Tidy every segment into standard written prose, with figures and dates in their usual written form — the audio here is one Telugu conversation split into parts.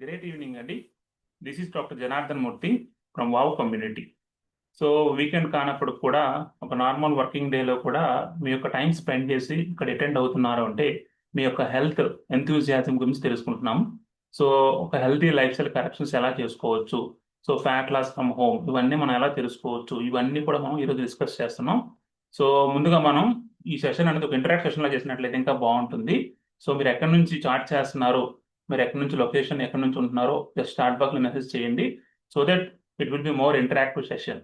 Great evening, Adi. This is Dr. Janardhan Murthy from WOW community. So weekend కానప్పుడు కూడా ఒక నార్మల్ వర్కింగ్ డేలో కూడా మీ యొక్క టైం స్పెండ్ చేసి ఇక్కడ అటెండ్ అవుతున్నారు అంటే మీ యొక్క హెల్త్ ఎంతూజియాజం గురించి తెలుసుకుంటున్నాం. సో ఒక హెల్తీ లైఫ్ స్టైల్ కరెక్షన్స్ ఎలా చేసుకోవచ్చు, so fat loss from home, ఇవన్నీ మనం ఎలా తెలుసుకోవచ్చు, ఇవన్నీ కూడా మనం ఈరోజు డిస్కస్ చేస్తున్నాం. సో ముందుగా మనం ఈ సెషన్ అనేది ఒక ఇంటరాక్ట్ సెషన్లో చేసినట్లయితే ఇంకా బాగుంటుంది. సో మీరు ఎక్కడి నుంచి చాట్ చేస్తున్నారు, మీరు ఎక్కడి నుంచి లొకేషన్ ఎక్కడి నుంచి ఉంటున్నారో జస్ట్ స్టార్ట్ బాక్స్లో మెసేజ్ చేయండి. So that it will be more interactive session.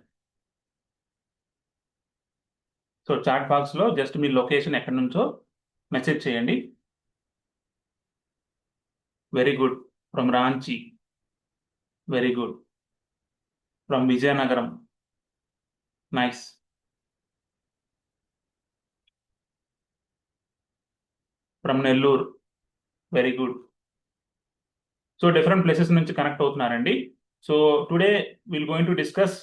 So chat బాక్స్లో జస్ట్ మీ లొకేషన్ ఎక్కడి నుంచో మెసేజ్ చేయండి. Very good. From Ranchi, very good. From Vizianagaram, nice. From Nellore, very good. So different places నుంచి కనెక్ట్ అవుతున్నారండి. So today will going to discuss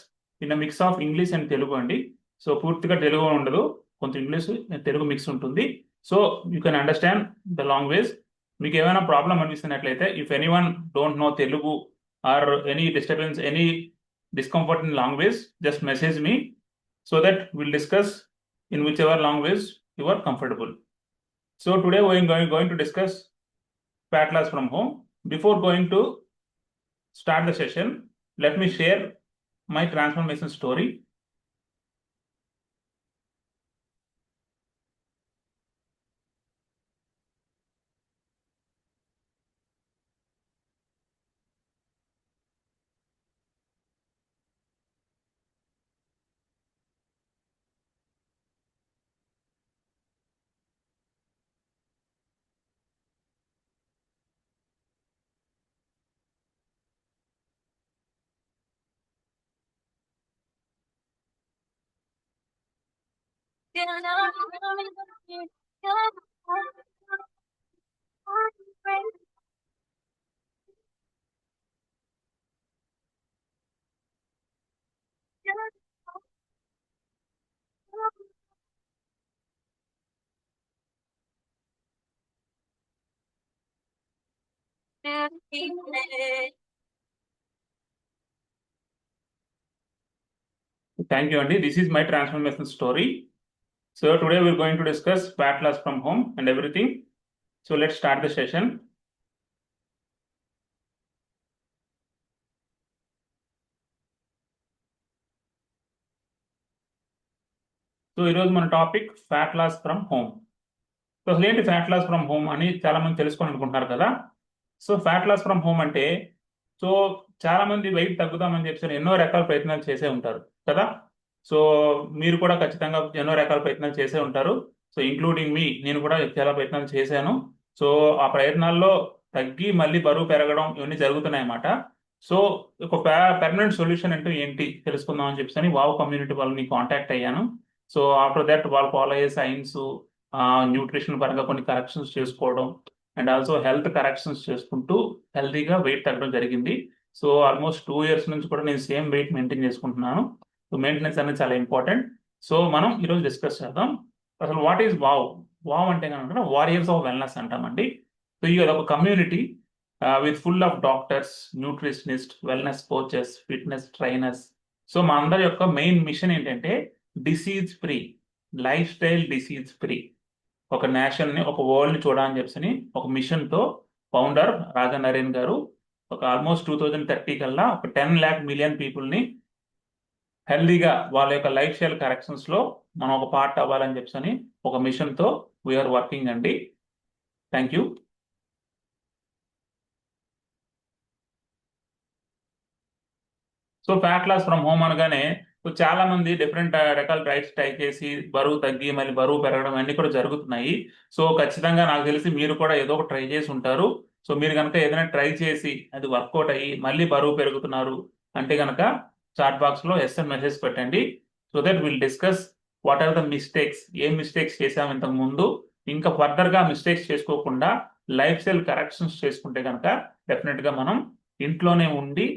in a mix of English and Telugu అండి. సో పూర్తిగా తెలుగు ఉండదు, కొంత ఇంగ్లీష్ తెలుగు మిక్స్ ఉంటుంది. So you can understand the language. మీకు ఏమైనా ప్రాబ్లం అనిపిస్తున్నట్లయితే, if any one don't know Telugu or any disturbance, any discomfort in language, just message me so that we'll discuss in whichever language you are comfortable. So today we are going to discuss fat loss from home. Before going to start the session, let me share my transformation story. Thank you, Andy. This is my transformation story. So today we're going to discuss fat loss from home and everything. So let's start the session. So ఈరోజు మన topic fat loss from home. So అసలు ఏంటి ఫ్యాట్ లాస్ ఫ్రమ్ హోమ్ అని చాలా మంది తెలుసుకొని అనుకుంటున్నారు కదా. So fat loss from home అంటే, సో చాలా మంది వెయిట్ తగ్గుదామని చెప్పి ఎన్నో రకాల ప్రయత్నాలు చేసే ఉంటారు కదా. సో మీరు కూడా ఖచ్చితంగా ఎన్నో రకాల ప్రయత్నాలు చేసే ఉంటారు. సో ఇంక్లూడింగ్ మీ, నేను కూడా చాలా ప్రయత్నాలు చేశాను. సో ఆ ప్రయత్నాల్లో తగ్గి మళ్ళీ బరువు పెరగడం ఇవన్నీ జరుగుతున్నాయి అన్నమాట. సో ఒక పర్మనెంట్ సొల్యూషన్ అంటే ఏంటి తెలుసుకుందాం అని చెప్పి వావ్ కమ్యూనిటీ వాళ్ళని కాంటాక్ట్ అయ్యాను. సో ఆఫ్టర్ దట్ వాళ్ళు ఫాలో అయ్యే సైన్స్, న్యూట్రిషన్ పరంగా కొన్ని కరెక్షన్స్ చేసుకోవడం అండ్ ఆల్సో హెల్త్ కరెక్షన్స్ చేసుకుంటూ హెల్తీగా వెయిట్ తగ్గడం జరిగింది. సో ఆల్మోస్ట్ 2 years నుంచి కూడా నేను సేమ్ వెయిట్ మెయింటైన్ చేసుకుంటున్నాను. సో మెయింటెనెన్స్ అనేది చాలా ఇంపార్టెంట్. సో మనం ఈరోజు డిస్కస్ చేద్దాం అసలు వాట్ ఈస్ వావ్. వావ్ అంటే కనుక వారియర్స్ ఆఫ్ వెల్నెస్ అంటామండి. సో ఇది ఒక community with full of doctors, nutritionist, wellness coaches, fitness trainers. So మా అందరి యొక్క మెయిన్ మిషన్ ఏంటంటే disease free, life style disease free, ఒక నేషన్ని, ఒక వరల్డ్ని చూడాలని చెప్పి ఒక మిషన్తో ఫౌండర్ రాజా నరేన్ గారు ఒక ఆల్మోస్ట్ 2030 కల్లా ఒక 10 lakh million పీపుల్ని హెల్దీగా వాళ్ళ యొక్క లైఫ్ స్టైల్ కరెక్షన్స్లో మనం ఒక పార్ట్ అవ్వాలని చెప్పి ఒక మిషన్తో వీఆర్ వర్కింగ్ అండి. Thank you. So fat loss from home అనగానే చాలా మంది డిఫరెంట్ రకాల డైట్స్ ట్రై చేసి బరువు తగ్గి మళ్ళీ బరువు పెరగడం అన్నీ కూడా జరుగుతున్నాయి. సో ఖచ్చితంగా నాకు తెలిసి మీరు కూడా ఏదో ఒక ట్రై చేసి ఉంటారు. సో మీరు కనుక ఏదైనా ట్రై చేసి అది వర్కౌట్ అయ్యి మళ్ళీ బరువు పెరుగుతున్నారు అంటే కనుక చాట్ బాక్స్లో ఎస్ఎం మెసేజ్ పెట్టండి. So that will discuss what are the mistakes, ఏం మిస్టేక్స్ చేసాము ఇంతకు ముందు, ఇంకా ఫర్దర్గా మిస్టేక్స్ చేసుకోకుండా లైఫ్ స్టైల్ కరెక్షన్స్ చేసుకుంటే కనుక డెఫినెట్గా మనం ఇంట్లోనే ఉండి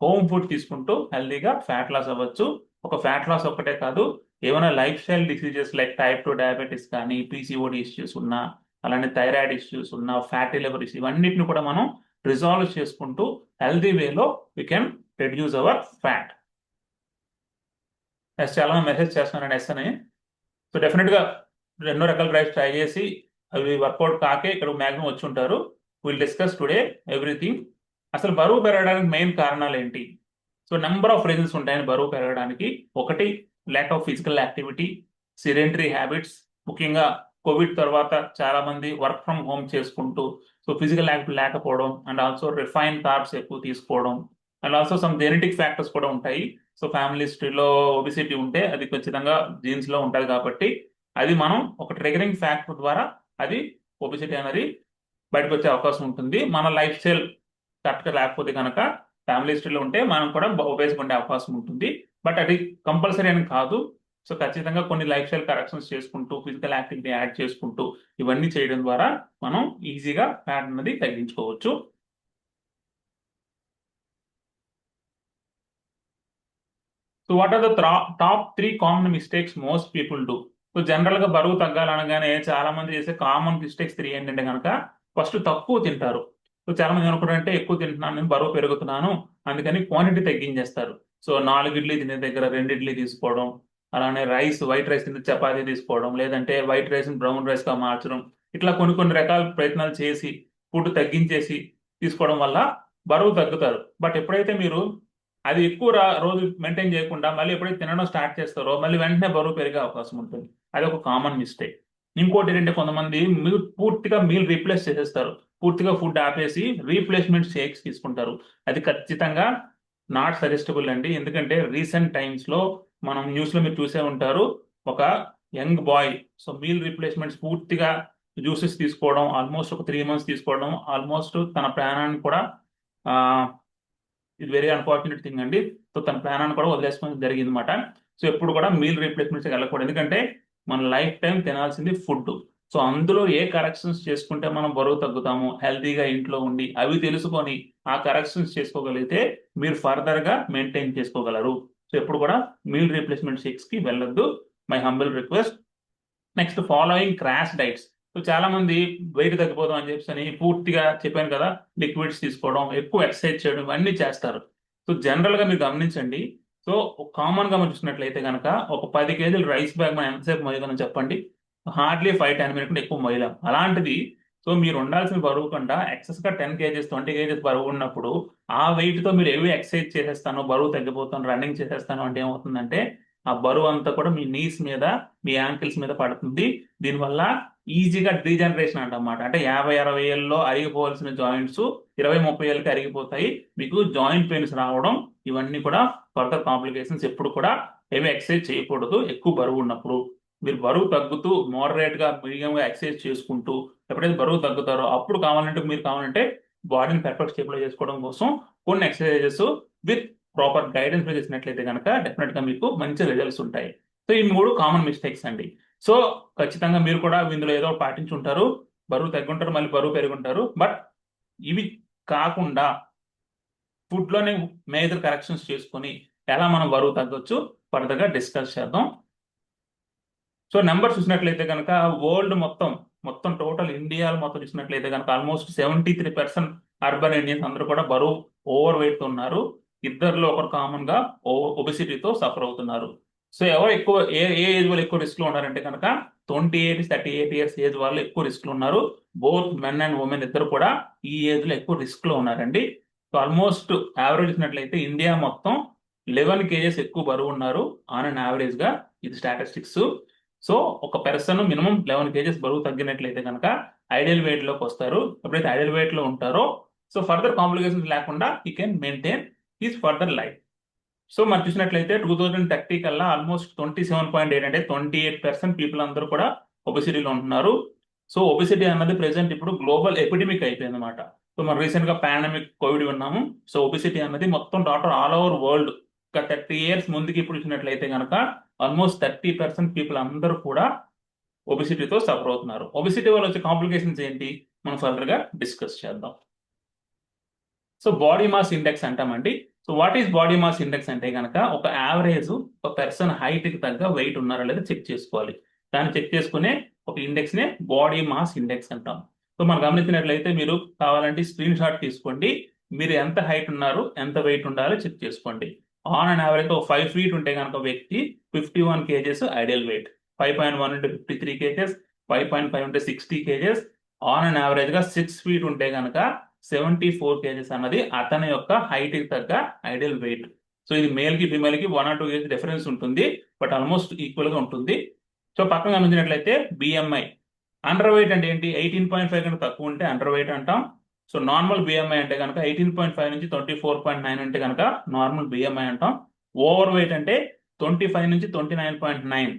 హోమ్ ఫుడ్ తీసుకుంటూ హెల్దీగా ఫ్యాట్ లాస్ అవ్వచ్చు. ఒక ఫ్యాట్ లాస్ ఒక్కటే కాదు, ఏమైనా life style diseases like type 2 diabetes కానీ, పీసీఓడి ఇష్యూస్ ఉన్నా, అలానే థైరాయిడ్ ఇష్యూస్ ఉన్నా, ఫ్యాటీ లివర్ ఇష్యూస్, ఇవన్నిటిని కూడా మనం రిజాల్వ్ చేసుకుంటూ హెల్దీ వేలో we can reduce our fat. చాలా మంది మెసేజ్ చేస్తున్నారండి ఎస్ అని. సో డెఫినెట్గా ఎన్నో రకాల డైట్స్ ట్రై చేసి అవి వర్కౌట్ కాకే ఇక్కడ మ్యాక్సిమం వచ్చి ఉంటారు. Will discuss today everything. అసలు బరువు పెరగడానికి మెయిన్ కారణాలు ఏంటి? సో నెంబర్ ఆఫ్ రీజన్స్ ఉంటాయని బరువు పెరగడానికి. ఒకటి, lack of physical activity, sedentary habits. ముఖ్యంగా కోవిడ్ తర్వాత చాలా మంది వర్క్ ఫ్రమ్ హోమ్ చేసుకుంటూ సో ఫిజికల్ యాక్టివిటీ లేకపోవడం, అండ్ ఆల్సో రిఫైన్ కార్బ్స్ ఎక్కువ తీసుకోవడం, and also some genetic factors కూడా ఉంటాయి. సో ఫ్యామిలీ హిస్టరీలో ఒబిసిటీ ఉంటే అది ఖచ్చితంగా జీన్స్ లో ఉంటుంది కాబట్టి అది మనం ఒక ట్రిగరింగ్ ఫ్యాక్టర్ ద్వారా అది ఒబిసిటీ అనేది బయటకు వచ్చే అవకాశం ఉంటుంది. మన లైఫ్ స్టైల్ కరెక్ట్గా లేకపోతే కనుక ఫ్యామిలీ హిస్టరీలో ఉంటే మనం కూడా ఒబేస్గా ఉండే అవకాశం ఉంటుంది. బట్ అది కంపల్సరీ అని కాదు. సో ఖచ్చితంగా కొన్ని లైఫ్ స్టైల్ కరెక్షన్స్ చేసుకుంటూ ఫిజికల్ యాక్టివిటీ యాడ్ చేసుకుంటూ ఇవన్నీ చేయడం ద్వారా మనం ఈజీగా ఫ్యాట్ అనేది తగ్గించుకోవచ్చు. So what are the top 3 common mistakes most people do? So general గా బరువు తగ్గాలనగానే చాలా మంది చేసే కామన్ మిస్టేక్స్ 3 ఏంటంటే కనుక, ఫస్ట్ తక్కువ తింటారు. సో చాలా మంది అనుకుంటారంటే ఎక్కువ తింటున్నాను, నేను బరువు పెరుగుతున్నాను, అందుకని క్వాంటిటీ తగ్గించేస్తారు. సో 4 ఇడ్లీ తినే దగ్గర 2 ఇడ్లీ తీసుకోవడం, అలానే వైట్ రైస్ తింటే చపాతీ తీసుకోవడం, లేదంటే వైట్ రైస్ బ్రౌన్ రైస్ గా మార్చడం, ఇట్లా కొన్ని రకాల ప్రయత్నాలు చేసి ఫుడ్ తగ్గించేసి తీసుకోవడం వల్ల బరువు తగ్గుతారు. బట్ ఎప్పుడైతే మీరు అది ఎక్కువ రోజు మెయింటైన్ చేయకుండా మళ్ళీ ఎప్పుడైతే తినడం స్టార్ట్ చేస్తారో మళ్ళీ వెంటనే బరువు పెరిగే అవకాశం ఉంటుంది. అది ఒక కామన్ మిస్టేక్. ఇంకోటి ఏంటంటే కొంతమంది పూర్తిగా మీల్ రీప్లేస్ చేసేస్తారు. పూర్తిగా ఫుడ్ ఆపేసి రీప్లేస్మెంట్ షేక్స్ తీసుకుంటారు. అది ఖచ్చితంగా నాట్ సజెస్టబుల్ అండి. ఎందుకంటే రీసెంట్ టైమ్స్ లో మనం న్యూస్ లో మీరు చూసే ఉంటారు, ఒక young boy so meal replacements పూర్తిగా జ్యూసెస్ తీసుకోవడం, ఆల్మోస్ట్ ఒక 3 months తీసుకోవడం, ఆల్మోస్ట్ తన ప్రాణాన్ని కూడా ఇది వెరీ అన్ఫార్చునేట్ థింగ్ అండి. సో తన ప్రాణాన్ని కూడా వదిలేసుకోవడం జరిగింది అనమాట. సో ఎప్పుడు కూడా మీల్ రీప్లేస్మెంట్స్ వెళ్ళకూడదు. ఎందుకంటే మన లైఫ్ టైం తినాల్సింది ఫుడ్. సో అందులో ఏ కరెక్షన్స్ చేసుకుంటే మనం బరువు తగ్గుతాము హెల్తీగా ఇంట్లో ఉండి అవి తెలుసుకొని ఆ కరెక్షన్స్ చేసుకోగలిగితే మీరు ఫర్దర్ గా మెయింటైన్ చేసుకోగలరు. సో ఎప్పుడు కూడా మీల్ రీప్లేస్మెంట్ షేక్స్ కి వెళ్ళొద్దు. My humble request. Next, following crash diets. So చాలా మంది వెయిట్ తగ్గిపోదాం అని చెప్పి పూర్తిగా చెప్పాను కదా, లిక్విడ్స్ తీసుకోవడం, ఎక్కువ ఎక్సర్సైజ్ చేయడం, ఇవన్నీ చేస్తారు. సో జనరల్ గా మీరు గమనించండి. సో కామన్ గా మనం చూసినట్లయితే కనుక ఒక 10 kg రైస్ బ్యాగ్ మనం ఎంతసేపు మోయగలం చెప్పండి? హార్డ్లీ 5-10 minutes ఎక్కువ మోయలేం. అలాంటిది సో మీరు ఉండాల్సిన బరువు కన్నా ఎక్సెస్ గా 10 kgs 20 kgs బరువు ఉన్నప్పుడు ఆ వెయిట్ తో మీరు ఏవి ఎక్సర్సైజ్ చేసేస్తాను, బరువు తగ్గిపోతాను, రన్నింగ్ చేసేస్తాను అంటే ఏమవుతుందంటే ఆ బరువు అంతా కూడా మీ నీస్ మీద, మీ యాంకిల్స్ మీద పడుతుంది. దీనివల్ల ఈజీగా డీజనరేషన్ అంటమాట. అంటే 50-60 ఏళ్ళలో అరిగిపోవాల్సిన జాయింట్స్ 20-30 ఏళ్ళకి అరిగిపోతాయి. మీకు జాయింట్ పెయిన్స్ రావడం, ఇవన్నీ కూడా ఫర్దర్ కాంప్లికేషన్స్. ఎప్పుడు కూడా హెవీ ఎక్సర్సైజ్ చేయకూడదు ఎక్కువ బరువు ఉన్నప్పుడు. మీరు బరువు తగ్గుతూ మోడరేట్ గా మీడియం గా ఎక్సర్సైజ్ చేసుకుంటూ ఎప్పుడైతే బరువు తగ్గుతారో అప్పుడు మీరు కావాలంటే బాడీని పర్ఫెక్ట్ షేప్ లో చేసుకోవడం కోసం కొన్ని ఎక్సర్సైజెస్ విత్ ప్రాపర్ గైడెన్స్ చేసినట్లయితే కనుక డెఫినెట్ గా మీకు మంచి రిజల్ట్స్ ఉంటాయి. సో ఈ 3 కామన్ మిస్టేక్స్ అండి. సో ఖచ్చితంగా మీరు కూడా ఇందులో ఏదో పాటించుంటారు, బరువు తగ్గుంటారు, మళ్ళీ బరువు పెరుగుంటారు. బట్ ఇవి కాకుండా ఫుడ్ లోనే మేజర్ కరెక్షన్స్ చేసుకొని ఎలా మనం బరువు తగ్గొచ్చు ఫర్దర్ గా డిస్కస్ చేద్దాం. సో నెంబర్ చూసినట్లయితే కనుక వరల్డ్ మొత్తం టోటల్ ఇండియాలో మొత్తం చూసినట్లయితే కనుక ఆల్మోస్ట్ 73% అర్బన్ ఇండియన్స్ అందరూ కూడా బరువు ఓవర్ వెయిట్ తో ఉన్నారు. ఇద్దరిలో ఒకరు కామన్ గా ఒబిసిటీతో సఫర్ అవుతున్నారు. సో ఎవరు ఎక్కువ ఏ ఏజ్ వాళ్ళు ఎక్కువ రిస్క్ లో ఉన్నారంటే కనుక 28-38 years ఏజ్ వాళ్ళు ఎక్కువ రిస్క్ లో ఉన్నారు. బోత్ మెన్ అండ్ ఉమెన్ ఇద్దరు కూడా ఈ ఏజ్ లో ఎక్కువ రిస్క్ లో ఉన్నారండి. సో ఆల్మోస్ట్ యావరేజ్ చూసినట్లయితే ఇండియా మొత్తం 11 kgs ఎక్కువ బరువు ఉన్నారు ఆన్ అండ్ యావరేజ్ గా. ఇది స్టాటిస్టిక్స్. సో ఒక పర్సన్ మినిమం 11 kgs బరువు తగ్గినట్లయితే కనుక ఐడియల్ వెయిట్ లోకి వస్తారు. ఎప్పుడైతే ఐడియల్ వెయిట్ లో ఉంటారో సో ఫర్దర్ కాంప్లికేషన్స్ లేకుండా ఈ can maintain his further life. So మనం చూసినట్లయితే 2030 కల్లా ఆల్మోస్ట్ 27.8 అంటే 28% పీపుల్ అందరూ కూడా ఒబిసిటీలో ఉంటున్నారు. సో ఒబిసిటీ అన్నది ప్రెసెంట్ ఇప్పుడు గ్లోబల్ ఎపిడమిక్ అయిపోయింది అనమాట. సో మనం రీసెంట్ గా పాండమిక్ కోవిడ్ విన్నాము. సో ఒబిసిటీ అన్నది మొత్తం ఆల్ ఓవర్ వరల్డ్ ఒక 30 years ముందుకి ఇప్పుడు చూసినట్లయితే కనుక ఆల్మోస్ట్ 30% పీపుల్ అందరూ కూడా ఒబిసిటీతో సఫర్ అవుతున్నారు. ఒబిసిటీ వల్ల వచ్చే కాంప్లికేషన్స్ ఏంటి మనం ఫర్దర్ గా డిస్కస్ చేద్దాం. సో బాడీ మాస్ ఇండెక్స్ అంటామండి. So what is body mass index అంటే కనుక ఒక యావరేజ్ ఒక పర్సన్ హైట్ కి తగ్గ వెయిట్ ఉన్నారా లేదా చెక్ చేసుకోవాలి. దాన్ని చెక్ చేసుకునే ఒక ఇండెక్స్ నే బాడీ మాస్ ఇండెక్స్ అంటాం. సో మనం గమనించినట్లయితే మీరు కావాలంటే స్క్రీన్ షాట్ తీసుకోండి, మీరు ఎంత హైట్ ఉన్నారు, ఎంత వెయిట్ ఉండాలో చెక్ చేసుకోండి. ఆన్ అండ్ యావరేజ్ ఒక 5 feet ఉంటే కనుక వ్యక్తి 51 kgs ఐడియల్ వెయిట్, 5.1 ఉంటే 53 kgs, 5.5 ఉంటే 60 kgs, ఆన్ అండ్ యావరేజ్ గా 6 feet ఉంటే కనుక 74 kgs అన్నది అతని యొక్క హైట్ కి తగ్గ ఐడియల్ వెయిట్. సో ఇది మేల్ కి ఫీమేల్ కి 1 or 2 kgs డిఫరెన్స్ ఉంటుంది, బట్ ఆల్మోస్ట్ ఈక్వల్ గా ఉంటుంది. సో పక్కన గమనించినట్లయితే బిఎంఐ, అండర్ వెయిట్ అంటే ఏంటి, 18.5 కంటే తక్కువ ఉంటే అండర్ వెయిట్ అంటాం. సో నార్మల్ బిఎంఐ అంటే కనుక 18.5 నుంచి 24.9 అంటే కనుక నార్మల్ బిఎంఐ అంటాం. ఓవర్ వెయిట్ అంటే 25 నుంచి 29.9.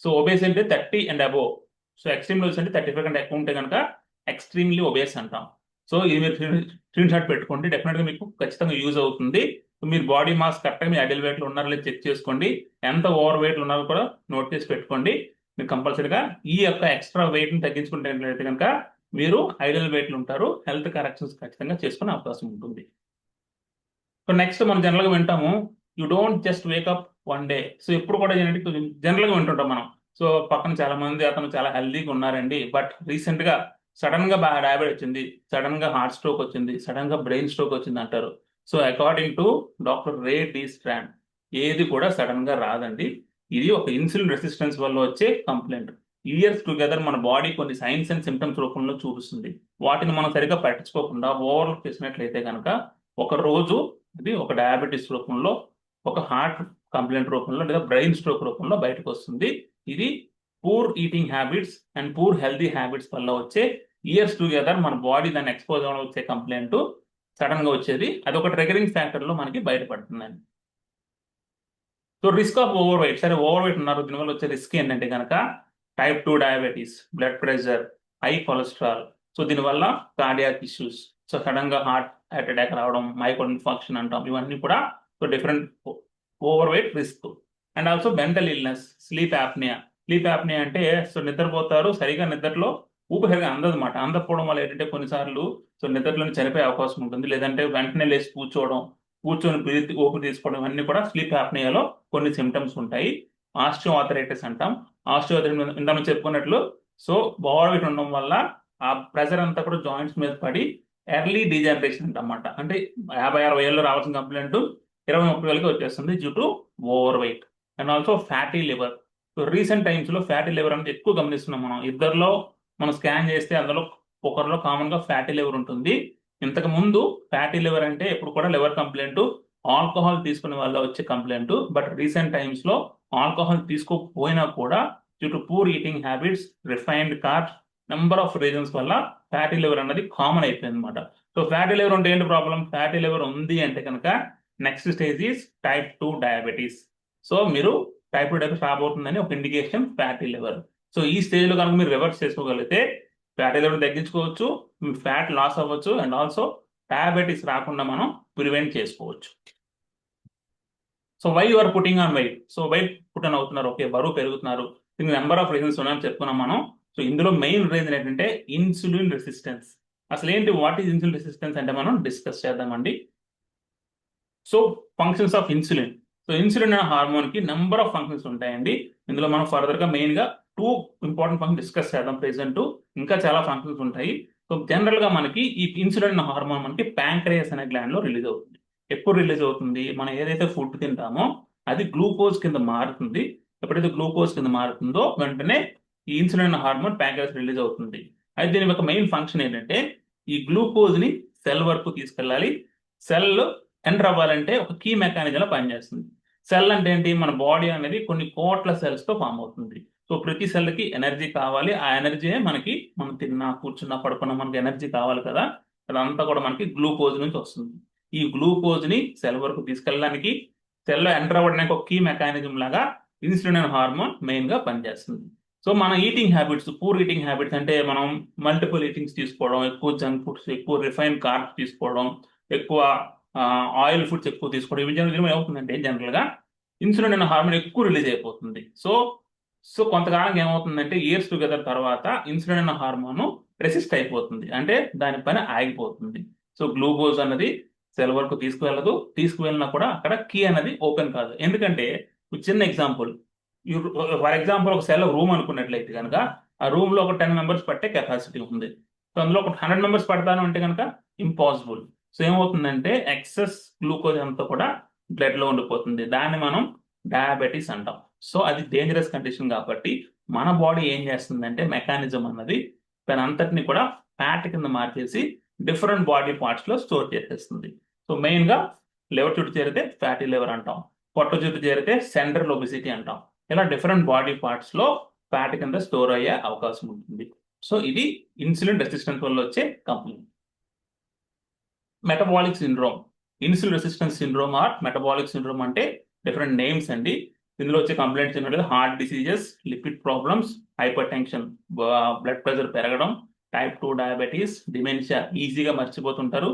సో ఒబేస్ అంటే 30 and above. So extreme levels అంటే 35 కంటే ఎక్కువ ఉంటే కనుక ఎక్స్ట్రీమ్లీ ఒబేస్ అంటాం. సో ఇది మీరు స్క్రీన్ షాట్ పెట్టుకోండి, డెఫినెట్గా మీకు ఖచ్చితంగా యూజ్ అవుతుంది. మీరు బాడీ మాస్ కరెక్ట్గా మీ ఐడియల్ వెయిట్లో ఉన్నారో లేదో చెక్ చేసుకోండి, ఎంత ఓవర్ వెయిట్ ఉన్నారో కూడా నోట్ చేసి పెట్టుకోండి. మీరు కంపల్సరీగా ఈ యొక్క ఎక్స్ట్రా వెయిట్ ని తగ్గించుకుంటే కనుక మీరు ఐడియల్ వెయిట్లు ఉంటారు, హెల్త్ కరెక్షన్స్ ఖచ్చితంగా చేసుకునే అవకాశం ఉంటుంది. సో నెక్స్ట్ మనం జనరల్గా వింటాము, you don't just wake up one day. So ఎప్పుడు కూడా జనరల్గా వింటుంటాం మనం. సో పక్కన చాలా మంది అతను చాలా హెల్తీగా ఉన్నారండి, బట్ రీసెంట్ గా సడన్ గా డయాబెటిస్ వచ్చింది, సడన్ గా హార్ట్ స్ట్రోక్ వచ్చింది, సడన్ గా బ్రెయిన్ స్ట్రోక్ వచ్చింది అంటారు. So according to doctor Ray D Strand, ఏది కూడా సడన్ గా రాదండి. ఇది ఒక ఇన్సులిన్ రెసిస్టెన్స్ వల్ల వచ్చే కంప్లైంట్. ఇయర్స్ టుగెదర్ మన బాడీ కొన్ని సైన్స్ అండ్ సిమ్టమ్స్ రూపంలో చూపిస్తుంది. వాటిని మనం సరిగ్గా పట్టించుకోకుండా ఓవర్లుక్ చేసినట్లయితే కనుక ఒక రోజు ఇది ఒక డయాబెటీస్ రూపంలో, ఒక హార్ట్ కంప్లైంట్ రూపంలో, లేదా బ్రెయిన్ స్ట్రోక్ రూపంలో బయటకు వస్తుంది. ఇది poor eating habits and poor healthy habits వల్ల వచ్చే ఇయర్స్ టుగెదర్ మన బాడీ దాన్ని ఎక్స్పోజ్ అవ్వడం వచ్చే కంప్లైంట్ సడన్ గా వచ్చేది. అది ఒక ట్రిగరింగ్ ఫ్యాక్టర్ లో మనకి బయటపడుతుందండి. So risk of overweight, సరే ఓవర్ వెయిట్ ఉన్నారు, దీనివల్ల వచ్చే రిస్క్ ఏంటంటే కనుక type 2 diabetes, blood pressure, high cholesterol. So దీనివల్ల కార్డియాక్ ఇష్యూస్, సో సడన్ గా హార్ట్ అటాక్ రావడం, మైకోల్ ఇన్ఫాక్షన్ అంటాం, ఇవన్నీ కూడా so different overweight risk. And also mental illness, sleep apnoea. Sleep apnoea అంటే సో నిద్రపోతారు, సరిగా నిద్రలో ఊపిరిగా అందదన్నమాట. అందకపోవడం వల్ల ఏంటంటే కొన్నిసార్లు సో నిద్రలోనే చనిపోయే అవకాశం ఉంటుంది, లేదంటే వెంటనే లేచి కూర్చొని ఊపిరి తీసుకోవడం, ఇవన్నీ కూడా స్లీప్ యాప్నియాలో కొన్ని సిమ్టమ్స్ ఉంటాయి. ఆస్టియో ఆర్థరైటిస్ అంటాం. ఆస్టియో ఆర్థరైటిస్ ఇందాక చెప్పినట్లు సో ఓవర్ వెయిట్ ఉండడం వల్ల ఆ ప్రెషర్ అంతా కూడా జాయింట్స్ మీద పడి ఎర్లీ డీజనరేషన్ అంటమాట. అంటే 50-60 ఏళ్ళు రావాల్సిన కంప్లైంట్ 20-30 ఏళ్ళకి వచ్చేస్తుంది due to over weight. And also fatty liver. So recent times లో ఫ్యాటీ లివర్ అనేది ఎక్కువ గమనిస్తున్నాం మనం. ఇద్దరిలో మనం స్కాన్ చేస్తే అందులో ఒకరిలో కామన్ గా ఫ్యాటీ లివర్ ఉంటుంది. ఇంతకు ముందు ఫ్యాటీ లివర్ అంటే ఎప్పుడు కూడా లివర్ కంప్లైంట్ ఆల్కహాల్ తీసుకునే వల్ల వచ్చే కంప్లైంట్, బట్ రీసెంట్ టైమ్స్ లో ఆల్కహాల్ తీసుకోకపోయినా కూడా due to poor eating habits, refined carbs, number of reasons వల్ల ఫ్యాటీ లివర్ అనేది కామన్ అయిపోయింది అనమాట. సో ఫ్యాటీ లివర్ ఉంటే ఏంటి ప్రాబ్లం, ఫ్యాటీ లివర్ ఉంది అంటే కనుక next stage is type 2 diabetes. So మీరు టైప్ 2 డయాబెటీస్ రాబోతుందని ఒక ఇండికేషన్ ఫ్యాటీ లివర్. సో ఈ స్టేజ్ లో కనుక మీరు రివర్స్ చేసుకోగలిగితే ఫ్యాటీ లివర్ తగ్గించుకోవచ్చు, ఫ్యాట్ లాస్ అవ్వచ్చు, అండ్ ఆల్సో డయాబెటీస్ రాకుండా మనం ప్రివెంట్ చేసుకోవచ్చు. So why your putting on weight. So weight put on అవుతున్నారు, ఓకే, బరువు పెరుగుతున్నారు, దీనికి నెంబర్ ఆఫ్ రీజన్స్ ఉన్నాయని చెప్పుకున్నాం మనం. సో ఇందులో మెయిన్ రీజన్ ఏంటంటే ఇన్సులిన్ రెసిస్టెన్స్. అసలు ఏంటి, వాట్ ఈజ్ ఇన్సులిన్ రెసిస్టెన్స్ అంటే మనం డిస్కస్ చేద్దామండి. So functions of insulin. So insulin అనే హార్మోన్ కి నెంబర్ ఆఫ్ ఫంక్షన్స్ ఉంటాయండి. ఇందులో మనం ఫర్దర్ గా మెయిన్ గా 2 ఇంపార్టెంట్ ఫంక్షన్ డిస్కస్ చేద్దాం ప్రెసెంట్. ఇంకా చాలా ఫంక్షన్స్ ఉంటాయి. సో జనరల్ గా మనకి ఈ ఇన్సులిన్ అనే హార్మోన్ మనకి ప్యాంక్రియాస్ అనే గ్లాండ్ లో రిలీజ్ అవుతుంది. ఎప్పుడు రిలీజ్ అవుతుంది, మనం ఏదైతే ఫుడ్ తింటామో అది గ్లూకోజ్ కింద మారుతుంది. ఎప్పుడైతే గ్లూకోజ్ కింద మారుతుందో వెంటనే ఈ ఇన్సులిన్ హార్మోన్ ప్యాంక్రియాస్ రిలీజ్ అవుతుంది. అయితే దీని యొక్క మెయిన్ ఫంక్షన్ ఏంటంటే ఈ గ్లూకోజ్ ని సెల్ వరకు తీసుకెళ్ళాలి. సెల్ ఎంటర్ అవ్వాలంటే ఒక కీ మెకానిజం లో పనిచేస్తుంది. సెల్ అంటే ఏంటి, మన బాడీ అనేది కొన్ని కోట్ల సెల్స్ తో ఫామ్ అవుతుంది. సో ప్రతి సెల్ కి ఎనర్జీ కావాలి, ఆ ఎనర్జీ మనకి మనం తిన్నా, కూర్చున్నా, పడుకున్నా మనకి ఎనర్జీ కావాలి కదా, అదంతా కూడా మనకి గ్లూకోజ్ నుంచి వస్తుంది. ఈ గ్లూకోజ్ ని సెల్ వరకు తీసుకెళ్ళడానికి, సెల్ లో ఎంటర్ అవ్వడానికి ఒక కీ మెకానిజం లాగా ఇన్సులిన్ అనే హార్మోన్ మెయిన్ గా పనిచేస్తుంది. సో మన eating habits, poor eating habits అంటే మనం మల్టిపుల్ ఈటింగ్స్ తీసుకోవడం, ఎక్కువ జంక్ ఫుడ్స్, ఎక్కువ రిఫైన్డ్ కార్బ్స్ తీసుకోవడం, ఎక్కువ ఆయిల్ ఫుడ్స్ ఎక్కువ తీసుకోవడం, ఇవి ఏమవుతుందంటే జనరల్ గా ఇన్సులిన్ అనే హార్మోన్ ఎక్కువ రిలీజ్ అయిపోతుంది. సో కొంతకాలం ఏమవుతుందంటే ఇయర్స్ టుగెదర్ తర్వాత ఇన్సులిన్ అనే హార్మోన్ రెసిస్ట్ అయిపోతుంది, అంటే దాని పైన ఆగిపోతుంది. సో గ్లూకోజ్ అన్నది సెల్ వరకు తీసుకువెళ్ళినా కూడా అక్కడ కీ అనేది ఓపెన్ కాదు. ఎందుకంటే చిన్న ఎగ్జాంపుల్, ఫర్ ఎగ్జాంపుల్ ఒక సెల్ రూమ్ అనుకున్నట్లయితే కనుక ఆ రూమ్ లో ఒక 10 మెంబర్స్ పట్టే కెపాసిటీ ఉంది. సో అందులో ఒక 100 మెంబర్స్ పడతాను అంటే కనుక ఇంపాసిబుల్. సో ఏమవుతుందంటే ఎక్సెస్ గ్లూకోజ్ అంతా కూడా బ్లడ్ లో ఉండిపోతుంది. దాన్ని మనం డయాబెటీస్ అంటాం. సో అది డేంజరస్ కండిషన్ కాబట్టి మన బాడీ ఏం చేస్తుందంటే మెకానిజం అన్నది దాని అంతటిని కూడా ఫ్యాట్ కింద మార్చేసి డిఫరెంట్ బాడీ పార్ట్స్ లో స్టోర్ చేసేస్తుంది. సో మెయిన్ గా లివర్ చుట్టూ చేరితే ఫ్యాటీ లివర్ అంటాం, పొట్ట చుట్టూ చేరితే సెంట్రల్ ఒబిసిటీ అంటాం. ఇలా డిఫరెంట్ బాడీ పార్ట్స్ లో ఫ్యాట్ కింద స్టోర్ అయ్యే అవకాశం ఉంటుంది. సో ఇది ఇన్సులిన్ రెసిస్టెన్స్ వల్ల వచ్చే complaint. Metabolic syndrome, insulin resistance syndrome or metabolic syndrome అంటే డిఫరెంట్ నేమ్స్ అండి. ఇందులో వచ్చే కంప్లైంట్స్ ఏంటంటే heart diseases, lipid problems, hypertension, blood pressure పెరగడం, టైప్ 2 డయాబెటీస్, డిమెన్షియా, ఈజీగా మర్చిపోతుంటారు,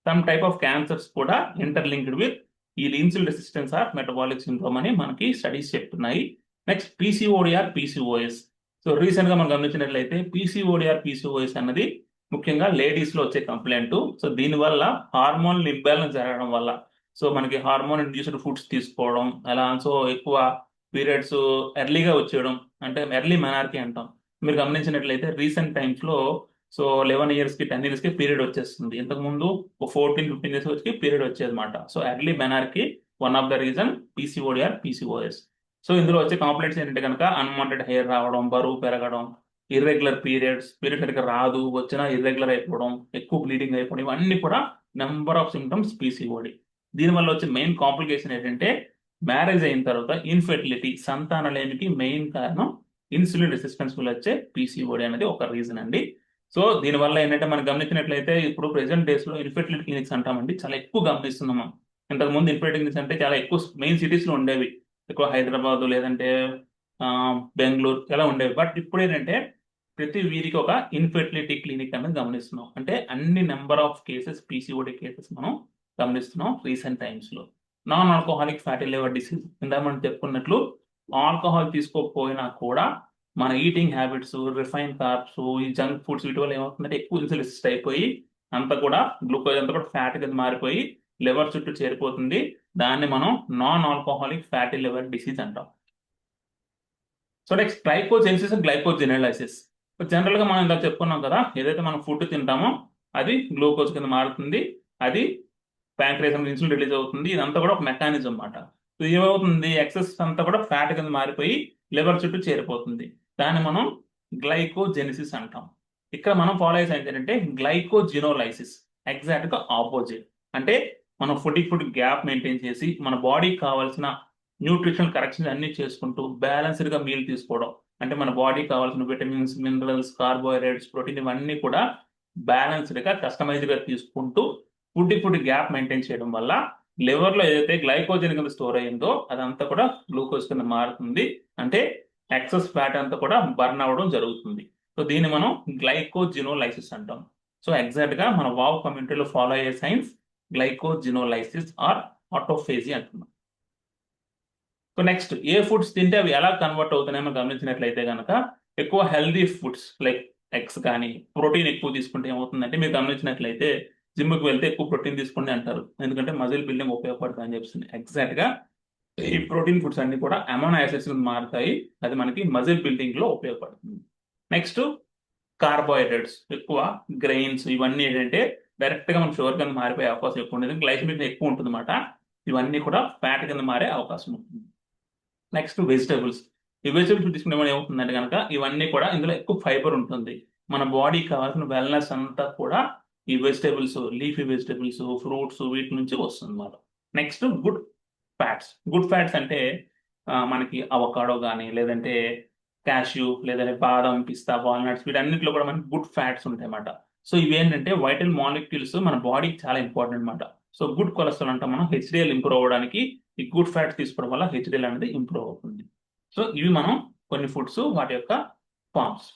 సమ్ టైప్ ఆఫ్ క్యాన్సర్స్ కూడా ఇంటర్లింక్డ్ విత్ ఈ insulin resistance or metabolic syndrome అని మనకి స్టడీస్ చెప్తున్నాయి. Next పీసీఓడిఆర్, PCOS. సో రీసెంట్ గా మనం గమనించినట్లయితే పీసీఓడిఆర్, పీసీఓఎస్ అన్నది ముఖ్యంగా లేడీస్ లో వచ్చే కంప్లైంట్. సో దీనివల్ల హార్మోన్ ఇంబ్యాలెన్స్ జరగడం వల్ల, సో మనకి హార్మోన్ ఇండ్యూస్డ్ ఫుడ్స్ తీసుకోవడం, అలా సో ఎక్కువ పీరియడ్స్ ఎర్లీగా వచ్చేయడం, అంటే ఎర్లీ మెనార్కీ అంటాం. మీరు గమనించినట్లయితే రీసెంట్ టైమ్స్ లో సో 11 years కి 10 years కి పీరియడ్ వచ్చేస్తుంది. ఇంతకు ముందు 14-15 years వచ్చి పీరియడ్ వచ్చేది అనమాట. So early menarche one of the reason PCOD or, PCOS. So ఇందులో వచ్చే కాంప్లైంట్స్ ఏంటంటే కనుక అన్వాంటెడ్ హెయిర్ రావడం, బరువు పెరగడం, ఇర్రెగ్యులర్ పీరియడ్ సరిగ్గా రాదు, వచ్చినా ఇర్రెగ్యులర్ అయిపోవడం, ఎక్కువ బ్లీడింగ్ అయిపోవడం, ఇవన్నీ కూడా నెంబర్ ఆఫ్ సిమ్టమ్స్ పీసీఓడి. దీనివల్ల వచ్చే మెయిన్ కాంప్లికేషన్ ఏంటంటే మ్యారేజ్ అయిన తర్వాత ఇన్ఫెర్టిలిటీ, సంతానలేమికి మెయిన్ కారణం ఇన్సులిన్ రెసిస్టెన్స్ వల్ల వచ్చే పీసీఓడి అనేది ఒక రీజన్ అండి. సో దీనివల్ల ఏంటంటే మనం గమనించినట్లయితే ఇప్పుడు ప్రెసెంట్ డేస్ లో ఇన్ఫెర్టిలిటీ క్లినిక్స్ అంటామండి, చాలా ఎక్కువ గమనిస్తున్నాం. ఇంతకు ముందు ఇన్ఫెర్టిలిటీ క్లినిక్స్ అంటే చాలా ఎక్కువ మెయిన్ సిటీస్ లో ఉండేవి, ఎక్కువ హైదరాబాద్ లేదంటే బెంగళూరు ఇలా ఉండేవి. బట్ ఇప్పుడు ఏంటంటే ప్రతి వీరికి ఒక ఇన్ఫెర్టిలిటీ క్లినిక్ అనేది గమనిస్తున్నాం. అంటే అన్ని number of cases, PCOD cases మనం గమనిస్తున్నాం రీసెంట్ టైమ్స్ లో. Non alcoholic fatty liver disease, ఇందా మనం చెప్పుకున్నట్లు ఆల్కహాల్ తీసుకోకపోయినా కూడా మన ఈటింగ్ హ్యాబిట్స్, రిఫైన్ కార్బ్స్, ఈ జంక్ ఫుడ్స్ వీటి వల్ల ఏమవుతుందంటే ఎక్కువ ఇన్సులిన్ రెసిస్ట్ అయిపోయి అంతా కూడా గ్లూకోజ్ అంతా కూడా ఫ్యాట్ కింద మారిపోయి లివర్ చుట్టూ చేరిపోతుంది. దాన్ని మనం non alcoholic fatty liver disease అంటాం. So next glycogenesis and glycogenolysis. General గా మనం ఇందాక చెప్పుకున్నాం కదా, ఏదైతే మనం ఫుడ్ తింటామో అది గ్లూకోజ్ కింద మారుతుంది, అది ప్యాంక్రియాస్ నుంచి ఇన్సులిన్ రిలీజ్ అవుతుంది. ఇదంతా కూడా ఒక మెకానిజం అన్నమాట. సో ఏమవుతుంది, ఎక్సెస్ అంతా కూడా ఫ్యాట్ కింద మారిపోయి లివర్ చుట్టూ చేరిపోతుంది. దాన్ని మనం గ్లైకోజెనిసిస్ అంటాం. ఇక్కడ మనం ఫాలో అయ్యే సైన్స్ ఏంటంటే గ్లైకోజినోలైసిస్, ఎగ్జాక్ట్ గా ఆపోజిట్. అంటే మనం ఫుడ్ గ్యాప్ మెయింటైన్ చేసి మన బాడీకి కావాల్సిన న్యూట్రిషనల్ కరెక్షన్స్ అన్ని చేసుకుంటూ బ్యాలెన్స్డ్ గా మీల్ తీసుకోవడం, అంటే మన బాడీకి కావాల్సిన విటమిన్స్, మినరల్స్, కార్బోహైడ్రేట్స్, ప్రోటీన్ ఇవన్నీ కూడా బ్యాలెన్స్డ్ గా కస్టమైజ్డ్ గా తీసుకుంటూ ఫుడ్ గ్యాప్ మెయింటైన్ చేయడం వల్ల లివర్ లో ఏదైతే గ్లైకోజన్ కింద స్టోర్ అయిందో అదంతా కూడా గ్లూకోజ్ కింద మారుతుంది. అంటే ఎక్సెస్ ఫ్యాట్ అంతా కూడా బర్న్ అవ్వడం జరుగుతుంది. సో దీన్ని మనం గ్లైకోజినోలైసిస్ అంటాం. సో ఎగ్జాక్ట్ గా మన వావ్ కమ్యూనిటీలో ఫాలో అయ్యే సైన్స్ గ్లైకోజినోలైసిస్ ఆర్ ఆటోఫేజీ అంటున్నాం. సో నెక్స్ట్ ఏ ఫుడ్స్ తింటే అవి ఎలా కన్వర్ట్ అవుతున్నాయో మనం గమనించినట్లయితే కనుక ఎక్కువ హెల్దీ ఫుడ్స్ లైక్ ఎగ్స్ కానీ ప్రోటీన్ ఎక్కువ తీసుకుంటే ఏమవుతుందంటే మీరు గమనించినట్లయితే జిమ్కి వెళ్తే ఎక్కువ ప్రోటీన్ తీసుకోండి అంటారు, ఎందుకంటే మజిల్ బిల్డింగ్ ఉపయోగపడుతుంది అని చెప్తుంది. ఎగ్జాక్ట్ గా ఈ ప్రోటీన్ ఫుడ్స్ అన్ని కూడా అమైనో యాసిడ్స్ మారుతాయి, అది మనకి మజిల్ బిల్డింగ్ లో ఉపయోగపడుతుంది. నెక్స్ట్ కార్బోహైడ్రేట్స్, ఎక్కువ గ్రెయిన్స్, ఇవన్నీ ఏంటంటే డైరెక్ట్ గా మనం షుగర్ కింద మారిపోయే అవకాశం ఎక్కువ ఉంటుంది, గ్లైసిమిక్ ఎక్కువ ఉంటుంది అన్నమాట. ఇవన్నీ కూడా ఫ్యాట్ కింద మారే అవకాశం ఉంటుంది. Next vegetables. ఈ వెజిటబుల్స్ తీసుకునే ఏమవుతుందంటే కనుక ఇవన్నీ కూడా ఇందులో ఎక్కువ ఫైబర్ ఉంటుంది. మన బాడీకి కావాల్సిన వెల్నెస్ అంతా కూడా ఈ వెజిటబుల్స్, లీఫీ వెజిటబుల్స్, ఫ్రూట్స్ వీటి నుంచి వస్తుంది అన్నమాట. Next good fats. Good fats అంటే మనకి అవకాడో కానీ లేదంటే క్యాష్యూ లేదంటే బాదం, పిస్తా, వాల్నట్స్ వీటన్నిటిలో కూడా మనకి గుడ్ ఫ్యాట్స్ ఉంటాయి అన్నమాట. సో ఇవి ఏంటంటే వైటల్ మాలిక్యూల్స్ మన బాడీకి చాలా ఇంపార్టెంట్ అనమాట. సో గుడ్ కొలెస్ట్రాల్ అంటే మనం హెచ్డిఎల్ ఇంప్రూవ్ అవ్వడానికి ఈ గుడ్ ఫ్యాట్స్ తీసుకోవడం వల్ల హెచ్డిఎల్ అనేది ఇంప్రూవ్ అవుతుంది. సో ఇవి మనం కొన్ని ఫుడ్స్ వాటి యొక్క ఫార్మ్స్.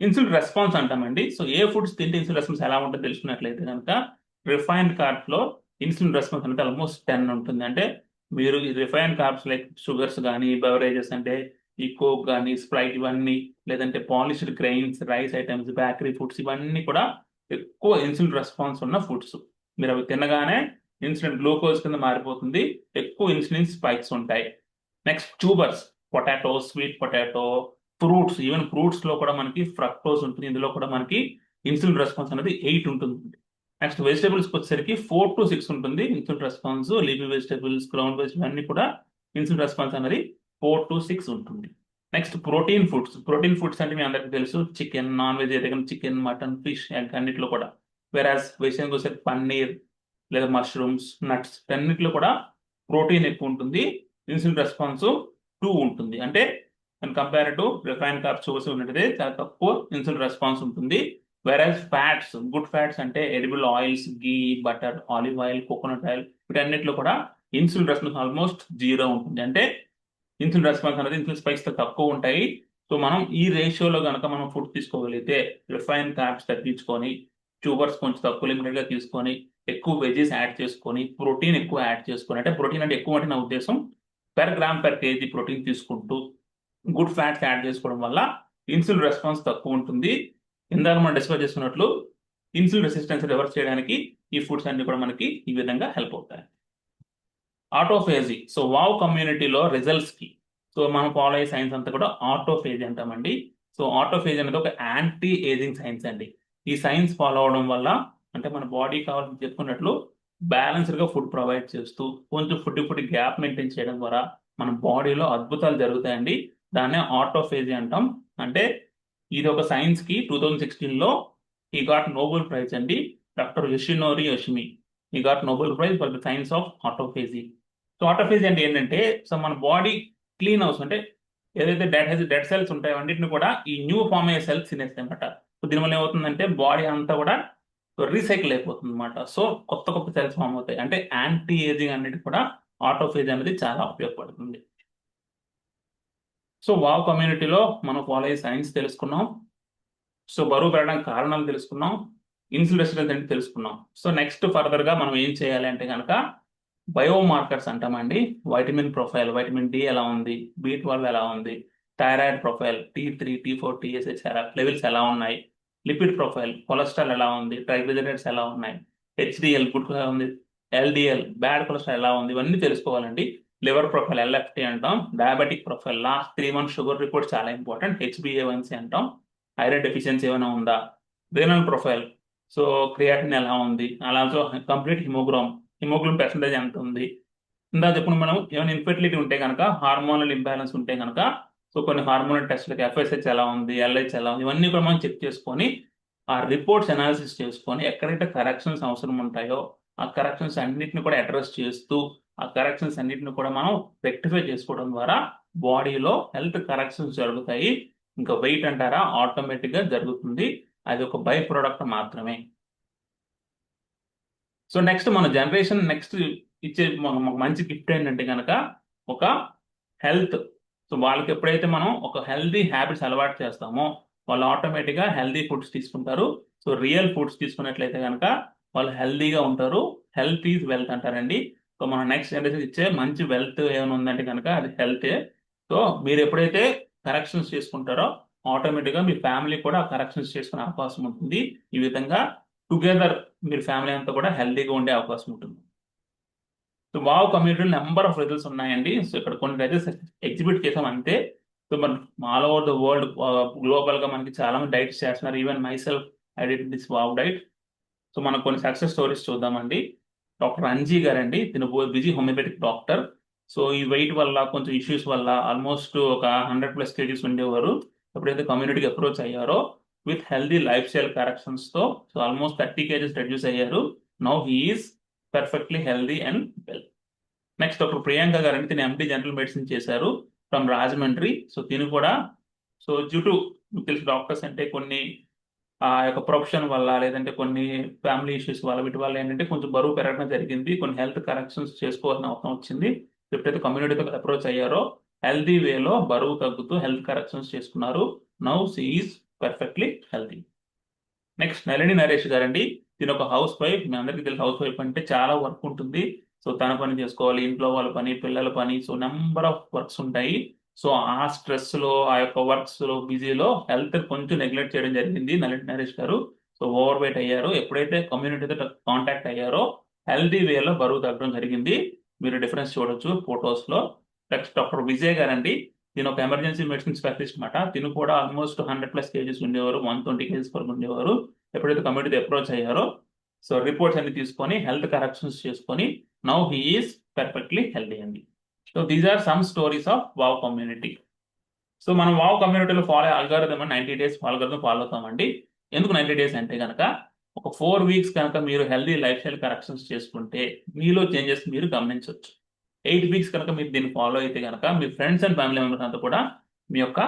ఇన్సులిన్ రెస్పాన్స్ అంటామండి. సో ఏ ఫుడ్స్ తింటే ఇన్సులిన్ రెస్పాన్స్ ఎలా ఉంటుందో తెలుసుకున్నట్లయితే కనుక రిఫైన్డ్ కార్బ్స్ లో ఇన్సులిన్ రెస్పాన్స్ అనేది ఆల్మోస్ట్ 10 ఉంటుంది. అంటే మీరు ఈ రిఫైన్డ్ కార్బ్స్ లైక్ షుగర్స్ కానీ బెవరేజెస్ అంటే ఈ కోక్ కానీ స్ప్రైట్ ఇవన్నీ లేదంటే polished grains, rice items, bakery foods ఇవన్నీ కూడా ఎక్కువ ఇన్సులిన్ రెస్పాన్స్ ఉన్న ఫుడ్స్. మీరు అవి తినగానే ఇన్సులిన్ గ్లూకోజ్ కింద మారిపోతుంది, ఎక్కువ ఇన్సులిన్ స్పైక్స్ ఉంటాయి. Next tubers, potato, sweet potato, fruits, even fruits లో కూడా మనకి ఫ్రక్టోజ్ ఉంటుంది, ఇందులో కూడా మనకి ఇన్సులిన్ రెస్పాన్స్ అనేది 8 ఉంటుంది. నెక్స్ట్ వెజిటేబుల్స్కి వచ్చేసరికి 4 to 6 ఉంటుంది insulin response. Leafy vegetables, ground vegetables అన్ని కూడా ఇన్సులిన్ రెస్పాన్స్ అనేది 4 to 6 ఉంటుంది. నెక్స్ట్ ప్రోటీన్ ఫుడ్స్ అంటే మీ అందరికీ తెలుసు, చికెన్, నాన్ వెజ్ అయితే చికెన్, మటన్, ఫిష్, ఎగ్ అన్నిట్లో కూడా. వెరాజ్ వెజిటేబుల్కి వచ్చేసరికి పన్నీర్ లేదా మష్రూమ్స్, నట్స్ అన్నిట్లో కూడా ప్రోటీన్ ఎక్కువ ఉంటుంది. ఇన్సులిన్ రెస్పాన్స్ 2 ఉంటుంది. అంటే కంపేర్ టు రిఫైన్ కార్బ్స్ చూసి ఉన్నట్టు చాలా తక్కువ ఇన్సులిన్ రెస్పాన్స్ ఉంటుంది. వెరాజ్ ఫ్యాట్స్, గుడ్ ఫ్యాట్స్ అంటే edible oils, ghee, butter, olive oil, coconut oil వీటన్నిటిలో కూడా ఇన్సులిన్ రెస్పాన్స్ ఆల్మోస్ట్ 0 ఉంటుంది. అంటే ఇన్సులిన్ రెస్పాన్స్ అనేది ఇన్సులిన్ స్పైక్స్ తక్కువ ఉంటాయి. సో మనం ఈ రేషియోలో కనుక మనం ఫుడ్ తీసుకోగలిగితే, రిఫైన్ కార్బ్స్ తగ్గించుకొని, షుగర్స్ కొంచెం తక్కువ లిమిటెడ్గా తీసుకొని, ఎక్కువ వెజెస్ యాడ్ చేసుకొని, ప్రోటీన్ ఎక్కువ యాడ్ చేసుకొని, అంటే ప్రోటీన్ అంటే ఎక్కువ అంటే నా ఉద్దేశం per gram per kg protein తీసుకుంటూ గుడ్ ఫ్యాట్స్ యాడ్ చేసుకోవడం వల్ల ఇన్సులిన్ రెస్పాన్స్ తక్కువ ఉంటుంది. ఇందాక మనం డిస్కస్ చేసుకున్నట్లు ఇన్సులిన్ రెసిస్టెన్స్ రివర్స్ చేయడానికి ఈ ఫుడ్స్ అన్ని కూడా మనకి ఈ విధంగా హెల్ప్ అవుతాయి. ఆటోఫేజీ, సో వావ్ కమ్యూనిటీలో రిజల్ట్స్కి సో మనం ఫాలో అయ్యే సైన్స్ అంతా కూడా ఆటోఫేజీ అంటామండి. సో ఆటోఫేజీ అనేది ఒక యాంటీ ఏజింగ్ సైన్స్ అండి. ఈ సైన్స్ ఫాలో అవడం వల్ల అంటే మన బాడీ కావాలని చెప్పుకున్నట్లు బ్యాలెన్స్డ్గా ఫుడ్ ప్రొవైడ్ చేస్తూ కొంచెం ఫుడ్ గ్యాప్ మెయింటైన్ చేయడం ద్వారా మన బాడీలో అద్భుతాలు జరుగుతాయండి. దాన్నే ఆటోఫేజీ అంటాం. అంటే ఇది ఒక సైన్స్కి 2016లో ఈ గాట్ నోబెల్ ప్రైజ్ అండి. డాక్టర్ యోషినోరి యోషిమి ఈ got Nobel prize for the science of autophagy. So autophagy అంటే ఏంటంటే సో మన బాడీ క్లీన్ హౌస్, అంటే ఏదైతే డెడ్ సెల్స్ ఉంటాయో అన్నింటిని కూడా ఈ న్యూ ఫామ్ అయ్యే సెల్స్ తినేస్తాయి అనమాట. సో దీనివల్ల ఏమవుతుందంటే బాడీ అంతా కూడా రీసైకిల్ అయిపోతుంది అనమాట. సో కొత్త సెల్స్ ఫామ్ అవుతాయి. అంటే యాంటీ ఏజింగ్ అన్నిటి కూడా ఆటోఫేజ్ అనేది చాలా ఉపయోగపడుతుంది. సో వావ్ కమ్యూనిటీలో మనం ఫాలో అయ్యే సైన్స్ తెలుసుకున్నాం. సో బరువు పెరగడానికి కారణాలు తెలుసుకున్నాం. ఇన్సులిన్ రెసిస్టెన్స్ అంటే తెలుసుకున్నాం. సో నెక్స్ట్ ఫర్దర్గా మనం ఏం చేయాలి అంటే కనుక బయోమార్కర్స్ అంటామండి. వైటమిన్ ప్రొఫైల్, వైటమిన్ డి ఎలా ఉంది, B12 ఎలా ఉంది, thyroid profile, T3, T4, TSH levels ఎలా ఉన్నాయి, లిపిడ్ ప్రొఫైల్, కొలెస్ట్రాల్ ఎలా ఉంది, ట్రైగ్లిజరైడ్స్ ఎలా ఉన్నాయి, HDL గుడ్ ఉంది, LDL బ్యాడ్ కొలెస్ట్రాల్ ఎలా ఉంది, ఇవన్నీ తెలుసుకోవాలండి. లివర్ ప్రొఫైల్ LFT అంటాం. Diabetic profile last 3 months sugar report చాలా ఇంపార్టెంట్. HbA1c అంటాం. ఐరన్ డెఫిషియన్సీ ఏమైనా ఉందా. రీనల్ ప్రొఫైల్, సో క్రియాటిన్ ఎలా ఉంది, అలాగే కంప్లీట్ హిమోగ్లోబిన్ పర్సెంటేజ్ ఎంత ఉంది. ఇందా చెప్పిన మనం ఏమైనా ఇన్ఫెర్టిలిటీ ఉంటే కనుక, హార్మోనల్ ఇంబ్యాలెన్స్ ఉంటే కనుక సో కొన్ని హార్మోనల్ టెస్ట్లకి FSH ఎలా ఉంది, LH ఎలా ఉంది, ఇవన్నీ కూడా మనం చెక్ చేసుకొని ఆ రిపోర్ట్స్ అనాలిసిస్ చేసుకొని ఎక్కడైతే కరెక్షన్స్ అవసరం ఉంటాయో ఆ కరెక్షన్స్ అన్నిటిని కూడా అడ్రస్ చేస్తూ ఆ కరెక్షన్స్ అన్నిటిని కూడా మనం రెక్టిఫై చేసుకోవడం ద్వారా బాడీలో హెల్త్ కరెక్షన్స్ జరుగుతాయి. ఇంకా వెయిట్ అంటారా ఆటోమేటిక్గా జరుగుతుంది. అది ఒక బై ప్రోడక్ట్ మాత్రమే. సో నెక్స్ట్ మన జనరేషన్ నెక్స్ట్ ఇచ్చే మంచి గిఫ్ట్ ఏంటంటే కనుక ఒక హెల్త్. సో వాళ్ళకి ఎప్పుడైతే మనం ఒక హెల్తీ హ్యాబిట్స్ అలవాటు చేస్తామో వాళ్ళు ఆటోమేటిక్గా హెల్తీ ఫుడ్స్ తీసుకుంటారు. సో రియల్ ఫుడ్స్ తీసుకున్నట్లయితే కనుక వాళ్ళు హెల్తీగా ఉంటారు. హెల్త్ ఈజ్ వెల్త్ అంటారండి. సో మన నెక్స్ట్ జనరేషన్ ఇచ్చే మంచి వెల్త్ ఏమైనా ఉందంటే కనుక అది హెల్తే. సో మీరు ఎప్పుడైతే కరెక్షన్స్ చేసుకుంటారో ఆటోమేటిక్గా మీ ఫ్యామిలీ కూడా కరెక్షన్స్ చేసుకునే అవకాశం ఉంటుంది. ఈ విధంగా టుగెదర్ మీరు ఫ్యామిలీ అంతా కూడా హెల్తీగా ఉండే అవకాశం ఉంటుంది. సో వావ్ కమ్యూనిటీలో నెంబర్ ఆఫ్ రిజల్ట్స్ ఉన్నాయండి. సో ఇక్కడ కొన్ని రిజల్ట్స్ ఎగ్జిబిట్ చేసాం అంతే. సో మన ఆల్ ఓవర్ ద వరల్డ్ గ్లోబల్గా మనకి చాలా మంది డైట్స్ చేస్తున్నారు. Even my self I did this wow diet. So మనం కొన్ని సక్సెస్ స్టోరీస్ చూద్దామండి. డాక్టర్ అంజీ గారండి, తిను బిజీ హోమియోపతిక్ డాక్టర్. సో ఈ వెయిట్ వల్ల కొంచెం ఇష్యూస్ వల్ల ఆల్మోస్ట్ ఒక 100+ kgs ఉండేవారు. ఎప్పుడైతే కమ్యూనిటీకి అప్రోచ్ అయ్యారో విత్ హెల్దీ లైఫ్ స్టైల్ కరెక్షన్స్తో సో ఆల్మోస్ట్ 30 kgs రెడ్యూస్ అయ్యారు. Now he is perfectly healthy and well. Next doctor Priyanka గారండి, తిని MD జనరల్ మెడిసిన్ చేశారు ఫ్రమ్ రాజమండ్రి. సో తిని కూడా సో డ్యూ టు తెలుసు డాక్టర్స్ అంటే కొన్ని ఆ యొక్క ప్రొఫెషన్ వల్ల లేదంటే కొన్ని ఫ్యామిలీ ఇష్యూస్ వల్ల వీటి వల్ల ఏంటంటే కొంచెం బరువు పెరగడం జరిగింది. కొన్ని హెల్త్ కరెక్షన్స్ చేసుకోవాల్సిన అవసరం వచ్చింది. ఎప్పుడైతే కమ్యూనిటీతో అప్రోచ్ అయ్యారో హెల్తీ వేలో బరువు తగ్గుతూ హెల్త్ కరెక్షన్స్ చేసుకున్నారు. Now she is perfectly healthy. Next Nalini Naresh గారండి, దీని ఒక హౌస్ వైఫ్. మీ అందరికీ తెలిసి హౌస్ వైఫ్ అంటే చాలా వర్క్ ఉంటుంది. సో తన పని చేసుకోవాలి, ఇంట్లో వాళ్ళ పని, పిల్లల పని, సో నెంబర్ ఆఫ్ వర్క్స్ ఉంటాయి. సో ఆ స్ట్రెస్లో ఆ యొక్క వర్క్స్లో బిజీలో హెల్త్ కొంచెం నెగ్లెక్ట్ చేయడం జరిగింది నళిని నరేష్ గారు. సో ఓవర్ వెయిట్ అయ్యారు. ఎప్పుడైతే కమ్యూనిటీతో కాంటాక్ట్ అయ్యారో హెల్తీ వేలో బరువు తగ్గడం జరిగింది. మీరు డిఫరెన్స్ చూడొచ్చు ఫొటోస్లో. నెక్స్ట్ డాక్టర్ విజయ్ గారండి, దీని ఒక ఎమర్జెన్సీ మెడిసిన్ స్పెషలిస్ట్ అనమాట. తిను కూడా ఆల్మోస్ట్ 100+ kgs ఉండేవారు, 120 kgs వరకు ఉండేవారు. ఎప్పుడైతే కమిటీతో అప్రోచ్ అయ్యారో సో రిపోర్ట్స్ అన్ని తీసుకొని హెల్త్ కరెక్షన్స్ చేసుకొని now he is perfectly healthy అండి. So these are some stories of wow community. So మనం వావ్ కమ్యూనిటీలో follow algorithm 90 days algorithm follow అవుతామండి. ఎందుకు 90 డేస్ అంటే కనుక ఒక 4 వీక్స్ కనుక మీరు హెల్దీ లైఫ్ స్టైల్ కరెక్షన్స్ చేసుకుంటే మీలో చేంజెస్ మీరు గమనించవచ్చు. 8 వీక్స్ కనుక మీరు దీన్ని ఫాలో అయితే కనుక మీ ఫ్రెండ్స్ అండ్ ఫ్యామిలీ మెంబర్స్ అంతా కూడా మీ యొక్క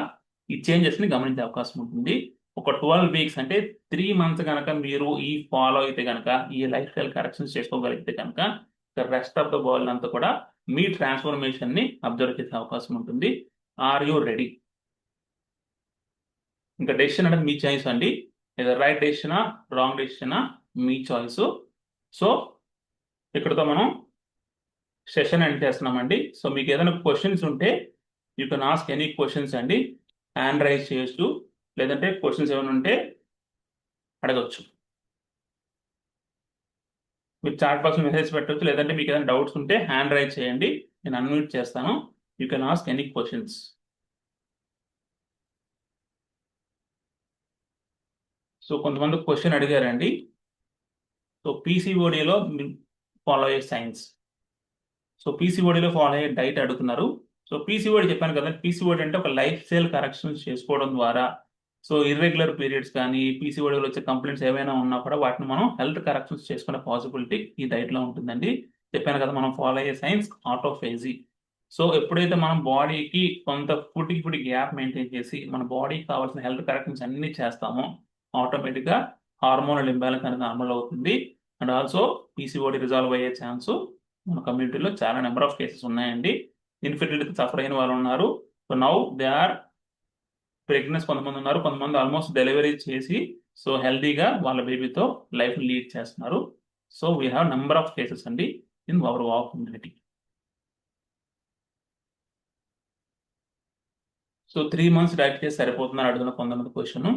ఈ చేంజెస్ ని గమనించే అవకాశం ఉంటుంది. ఒక 12 వీక్స్ అంటే 3 మంత్స్ కనుక మీరు ఈ ఫాలో అయితే కనుక ఈ లైఫ్ స్టైల్ కరెక్షన్స్ చేసుకోగలిగితే కనుక రెస్ట్ ఆఫ్ ద వరల్డ్ అంతా కూడా మీ ట్రాన్స్ఫర్మేషన్ ని అబ్జర్వ్ చేసే అవకాశం ఉంటుంది. Are you ready? ఇంకా డెసిషన్ అనేది మీ చాయిస్ అండి. లేదా రైట్ డెసిషనా రాంగ్ డెసిషనా మీ చాయిస్. సో ఇక్కడతో మనం సెషన్ ఎండ్ చేస్తున్నామండి. సో మీకు ఏదైనా క్వశ్చన్స్ ఉంటే you can ask any questions అండి. హ్యాండ్ రైజ్ చేయొచ్చు, లేదంటే క్వశ్చన్స్ ఏమైనా ఉంటే అడగచ్చు. మీరు చాట్ బాక్స్ మెసేజ్ పెట్టవచ్చు, లేదంటే మీకు ఏదైనా డౌట్స్ ఉంటే హ్యాండ్ రైజ్ చేయండి, నేను అన్మ్యూట్ చేస్తాను. You can ask any questions. So కొంతమంది క్వశ్చన్ అడిగారండి. సో పీసీఓడిలో ఫాలో అయ్యే సైన్స్, సో పీసీఓడిలో ఫాలో అయ్యే డైట్ అడుగుతున్నారు. సో పీసీఓడి చెప్పాను కదా, పీసీఓడి అంటే ఒక లైఫ్ స్టైల్ కరెక్షన్స్ చేసుకోవడం ద్వారా సో ఇర్రెగ్యులర్ పీరియడ్స్ కానీ పీసీఓడిలో వచ్చే కంప్లైంట్స్ ఏవైనా ఉన్నా కూడా వాటిని మనం హెల్త్ కరెక్షన్స్ చేసుకునే పాసిబిలిటీ ఈ డైట్లో ఉంటుందండి. చెప్పాను కదా మనం ఫాలో అయ్యే సైన్స్ ఆటోఫేజీ. సో ఎప్పుడైతే మనం బాడీకి కొంత ఫుడ్ గ్యాప్ మెయింటైన్ చేసి మన బాడీకి కావాల్సిన హెల్త్ కరెక్షన్స్ అన్ని చేస్తామో ఆటోమేటిక్గా హార్మోనల్ ఇంబ్యాలెన్స్ అనేది నార్మల్ అవుతుంది. అండ్ ఆల్సో పీసీఓడి రిజాల్వ్ అయ్యే ఛాన్స్ మన కమ్యూనిటీలో చాలా నెంబర్ ఆఫ్ కేసెస్ ఉన్నాయండి. ఇన్ఫెర్టిలిటీ సఫర్ అయిన వాళ్ళు ఉన్నారు. So now they are pregnant కొంతమంది ఉన్నారు, కొంతమంది ఆల్మోస్ట్ డెలివరీ చేసి సో హెల్తీగా వాళ్ళ బేబీతో లైఫ్ లీడ్ చేస్తున్నారు. So we have number of cases అండి in our wow community. So 3 months diet చేసి సరిపోతుందని అడుగుతున్న కొంతమంది క్వశ్చన్.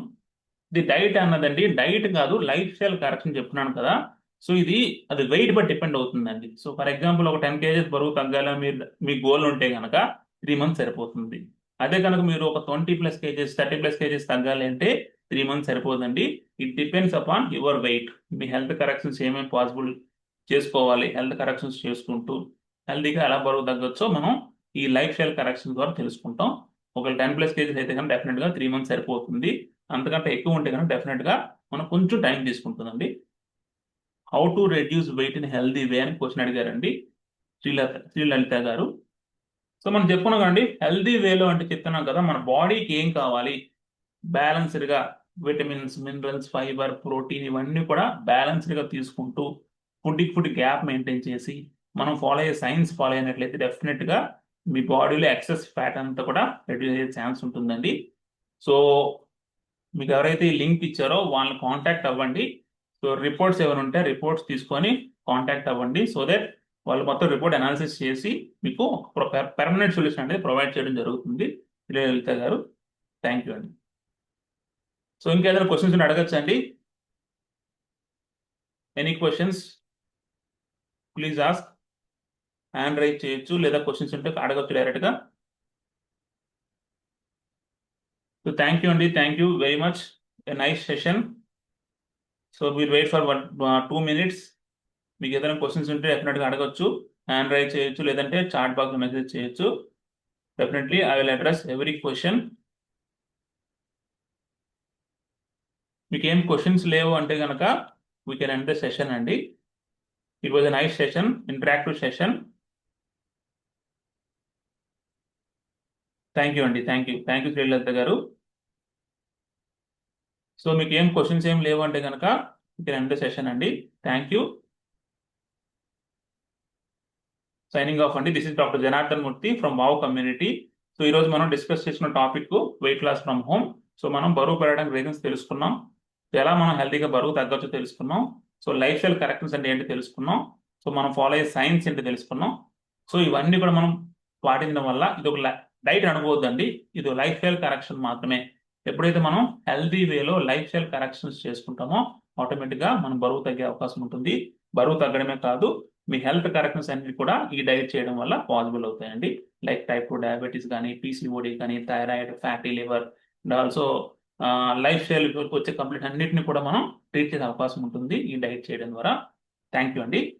ఇది డైట్ అన్నదండి, డైట్ కాదు లైఫ్ స్టైల్ కరెక్షన్ చెప్తున్నాను కదా. సో ఇది అది వెయిట్ బట్టి డిపెండ్ అవుతుందండి. సో ఫర్ ఎగ్జాంపుల్ ఒక 10 kgs బరువు తగ్గాలని మీరు మీ గోల్ ఉంటే కనుక 3 మంత్స్ సరిపోతుంది. అదే కనుక మీరు ఒక 20+ kgs 30+ kgs తగ్గాలి అంటే 3 మంత్స్ సరిపోదండి. It depends upon your weight. మీ హెల్త్ కరెక్షన్స్ ఏమేమి పాసిబుల్ చేసుకోవాలి, హెల్త్ కరెక్షన్స్ చేసుకుంటూ హెల్తీగా ఎలా బరువు తగ్గొచ్చో మనం ఈ లైఫ్ స్టైల్ కరెక్షన్ ద్వారా తెలుసుకుంటాం. ఒక 10+ kgs అయితే కనుక డెఫినెట్గా 3 మంత్స్ సరిపోతుంది. అంతకంటే ఎక్కువ ఉంటే కనుక డెఫినెట్గా మనం కొంచెం టైం తీసుకుంటుందండి. How to reduce weight in healthy way అని క్వశ్చన్ అడిగారండి శ్రీలలిత గారు. సో మనం చెప్పుకున్నాం కదండి హెల్దీ వేలో అంటే చెప్తున్నాం కదా మన బాడీకి ఏం కావాలి బ్యాలెన్స్డ్గా విటమిన్స్ మినరల్స్ ఫైబర్ ప్రోటీన్ ఇవన్నీ కూడా బ్యాలెన్స్డ్గా తీసుకుంటూ ఫుడ్ గ్యాప్ మెయింటైన్ చేసి మనం ఫాలో అయ్యే సైన్స్ ఫాలో అయినట్లయితే డెఫినెట్గా మీ బాడీలో ఎక్సెస్ ఫ్యాట్ అంతా కూడా రెడ్యూస్ అయ్యే ఛాన్స్ ఉంటుందండి. సో మీకు ఎవరైతే ఈ లింక్ ఇచ్చారో వాళ్ళని కాంటాక్ట్ అవ్వండి. సో రిపోర్ట్స్ ఎవరు ఉంటే రిపోర్ట్స్ తీసుకొని కాంటాక్ట్ అవ్వండి. సో దట్ వాళ్ళు మొత్తం రిపోర్ట్ అనాలిసిస్ చేసి మీకు పెర్మనెంట్ సొల్యూషన్ అనేది ప్రొవైడ్ చేయడం జరుగుతుంది. లలిత గారు థ్యాంక్ యూ అండి. సో ఇంకేదైనా క్వశ్చన్స్ ఉంటే అడగచ్చు అండి. Any questions please ask. Hand raise చేయొచ్చు, లేదా క్వశ్చన్స్ ఉంటే అడగచ్చు డైరెక్ట్గా. సో థ్యాంక్ యూ అండి, thank you very much. A nice session. So we'll wait for 2 minutes. మీకు ఏదైనా క్వశ్చన్స్ ఉంటే డెఫినెట్గా అడగచ్చు, హ్యాండ్ రైజ్ చేయొచ్చు, లేదంటే చాట్ బాక్స్లో మెసేజ్ చేయొచ్చు. Definitely I will address every question. మీకు ఏం క్వశ్చన్స్ లేవు అంటే కనుక we can end the session అండి. It was a nice session, interactive session. Thank you అండి, థ్యాంక్ యూ శ్రీలలిత గారు. సో మీకు ఏం క్వశ్చన్స్ ఏం లేవు అంటే కనుక you can end the session అండి. Thank you. సైనింగ్ ఆఫ్ అండి. This is doctor Janardhan Murthy from wow community. So ఈరోజు మనం డిస్కస్ చేసిన topic weight loss from home. So మనం బరువు పెరగడానికి రీజన్స్ తెలుసుకున్నాం, ఎలా మనం హెల్తీగా బరువు తగ్గొచ్చో తెలుసుకున్నాం. సో లైఫ్ స్టైల్ కరెక్షన్స్ అంటే ఏంటి తెలుసుకున్నాం. సో మనం ఫాలో అయ్యే సైన్స్ ఏంటి తెలుసుకున్నాం. సో ఇవన్నీ కూడా మనం పాటించడం వల్ల ఇది ఒక డైట్ అనుకోవద్దండి, ఇది లైఫ్ స్టైల్ కరెక్షన్ మాత్రమే. ఎప్పుడైతే మనం హెల్తీ వేలో లైఫ్ స్టైల్ కరెక్షన్స్ చేసుకుంటామో ఆటోమేటిక్గా మనం బరువు తగ్గే అవకాశం ఉంటుంది. బరువు తగ్గడమే కాదు, మీ హెల్త్ కరెక్షన్స్ అన్ని కూడా ఈ డైట్ చేయడం వల్ల పాసిబుల్ అవుతాయండి. లైక్ టైప్ 2 డయాబెటీస్ కానీ, పీసీఓడి కానీ, thyroid, fatty liver and also life style వచ్చే కంప్లైంట్ అన్నిటిని కూడా మనం ట్రీట్ చేసే అవకాశం ఉంటుంది ఈ డైట్ చేయడం ద్వారా. థ్యాంక్ యూ అండి.